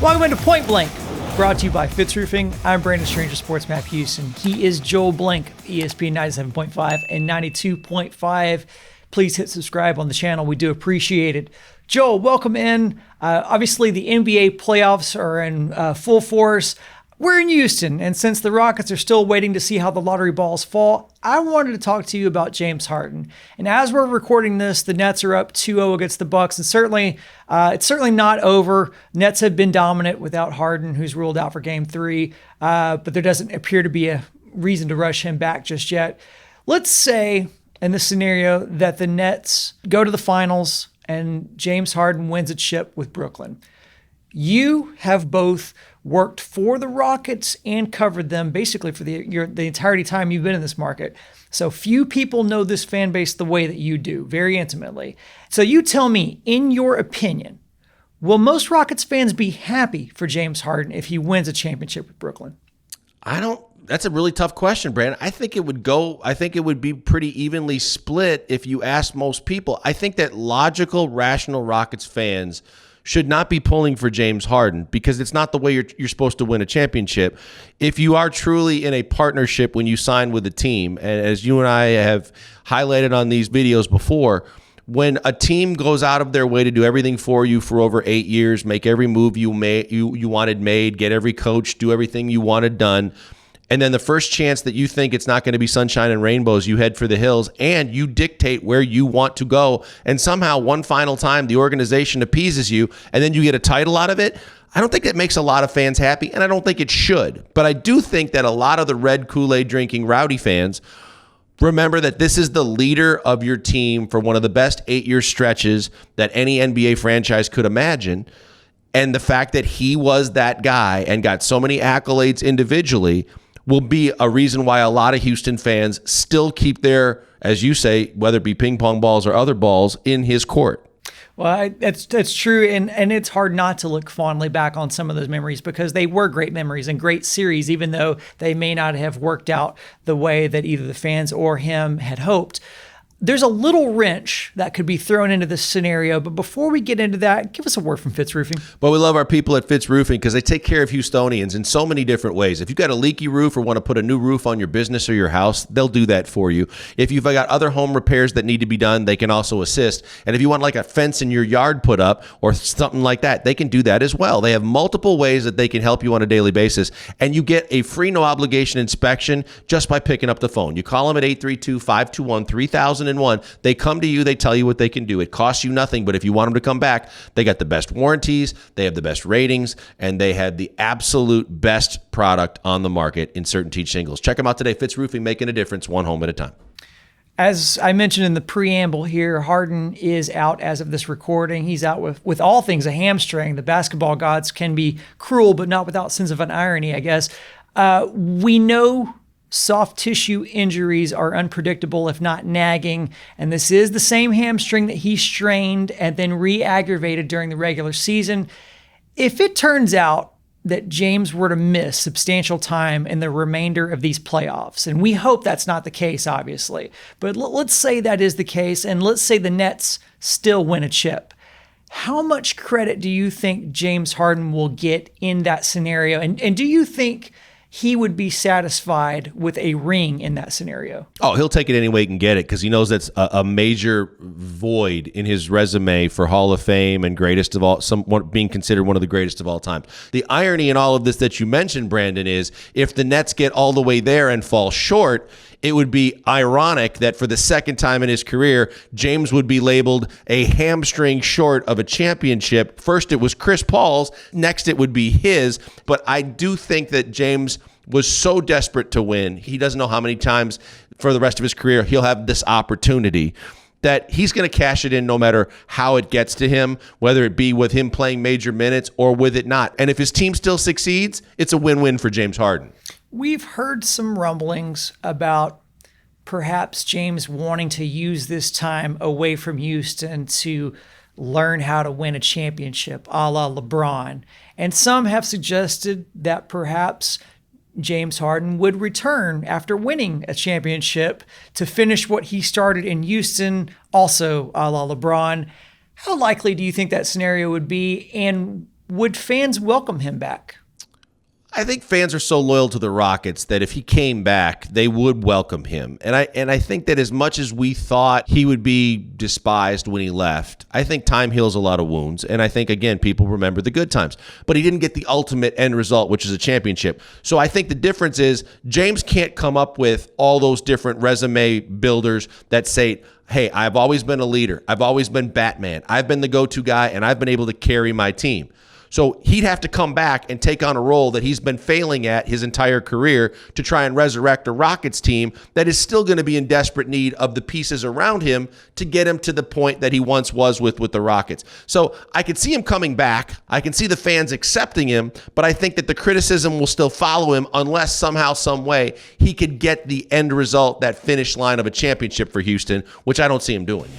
Welcome into Point Blank, brought to you by Fitz Roofing. I'm Brandon Stranger, Sports Map Houston. He is Joel Blank, ESPN 97.5 and 92.5. Please hit subscribe on the channel. We do appreciate it. Joel, welcome in. Obviously, the NBA playoffs are in full force. We're in Houston, and since the Rockets are still waiting to see how the lottery balls fall, I wanted to talk to you about James Harden. And as we're recording this, the Nets are up 2-0 against the Bucks, and certainly it's certainly not over. Nets have been dominant without Harden, who's ruled out for Game 3, but there doesn't appear to be a reason to rush him back just yet. Let's say, in this scenario, that the Nets go to the finals and James Harden wins a chip with Brooklyn. You have both worked for the Rockets and covered them basically for the entirety time you've been in this market. So few people know this fan base the way that you do, very intimately. So you tell me, in your opinion, will most Rockets fans be happy for James Harden if he wins a championship with Brooklyn? That's a really tough question, Brandon. I think it would be pretty evenly split if you asked most people. I think that logical, rational Rockets fans should not be pulling for James Harden because it's not the way you're supposed to win a championship. If you are truly in a partnership when you sign with a team, and as you and I have highlighted on these videos before, when a team goes out of their way to do everything for you for over 8 years, make every move you wanted made, get every coach, do everything you wanted done, and then the first chance that you think it's not going to be sunshine and rainbows, you head for the hills and you dictate where you want to go. And somehow one final time the organization appeases you and then you get a title out of it. I don't think that makes a lot of fans happy, and I don't think it should. But I do think that a lot of the red Kool-Aid drinking rowdy fans remember that this is the leader of your team for one of the best 8-year stretches that any NBA franchise could imagine. And the fact that he was that guy and got so many accolades individually will be a reason why a lot of Houston fans still keep their, as you say, whether it be ping pong balls or other balls, in his court. Well, that's true, and it's hard not to look fondly back on some of those memories because they were great memories and great series, even though they may not have worked out the way that either the fans or him had hoped. There's a little wrench that could be thrown into this scenario, but before we get into that, give us a word from Fitz Roofing. Well, we love our people at Fitz Roofing because they take care of Houstonians in so many different ways. If you've got a leaky roof or want to put a new roof on your business or your house, they'll do that for you. If you've got other home repairs that need to be done, they can also assist. And if you want like a fence in your yard put up or something like that, they can do that as well. They have multiple ways that they can help you on a daily basis. And you get a free no obligation inspection just by picking up the phone. You call them at 832-521-3001. They come to you, they tell you what they can do. It costs you nothing, but if you want them to come back, they got the best warranties, they have the best ratings, and they have the absolute best product on the market in CertainTeed shingles. Check them out today. Fitz Roofing, making a difference, one home at a time. As I mentioned in the preamble here, Harden is out as of this recording. He's out with all things a hamstring. The basketball gods can be cruel, but not without sense of an irony, I guess. We know soft tissue injuries are unpredictable, if not nagging, and this is the same hamstring that he strained and then re-aggravated during the regular season. If it turns out that James were to miss substantial time in the remainder of these playoffs, and we hope that's not the case, obviously, but let's say that is the case, and let's say the Nets still win a chip. How much credit do you think James Harden will get in that scenario? And do you think he would be satisfied with a ring in that scenario? Oh, he'll take it any way he can get it because he knows that's a major void in his resume for Hall of Fame and greatest of all, being considered one of the greatest of all time. The irony in all of this that you mentioned, Brandon, is if the Nets get all the way there and fall short, it would be ironic that for the second time in his career, James would be labeled a hamstring short of a championship. First, it was Chris Paul's. Next, it would be his. But I do think that James was so desperate to win. He doesn't know how many times for the rest of his career he'll have this opportunity that he's going to cash it in no matter how it gets to him, whether it be with him playing major minutes or with it not. And if his team still succeeds, it's a win-win for James Harden. We've heard some rumblings about perhaps James wanting to use this time away from Houston to learn how to win a championship, a la LeBron. And some have suggested that perhaps James Harden would return after winning a championship to finish what he started in Houston, also a la LeBron. How likely do you think that scenario would be? And Would fans welcome him back? I think fans are so loyal to the Rockets that if he came back, they would welcome him. And I think that as much as we thought he would be despised when he left, I think time heals a lot of wounds. And I think, again, people remember the good times. But he didn't get the ultimate end result, which is a championship. So I think the difference is James can't come up with all those different resume builders that say, hey, I've always been a leader. I've always been Batman. I've been the go-to guy, and I've been able to carry my team. So he'd have to come back and take on a role that he's been failing at his entire career to try and resurrect a Rockets team that is still going to be in desperate need of the pieces around him to get him to the point that he once was with the Rockets. So I could see him coming back. I can see the fans accepting him, but I think that the criticism will still follow him unless somehow, some way, he could get the end result, that finish line of a championship for Houston, which I don't see him doing.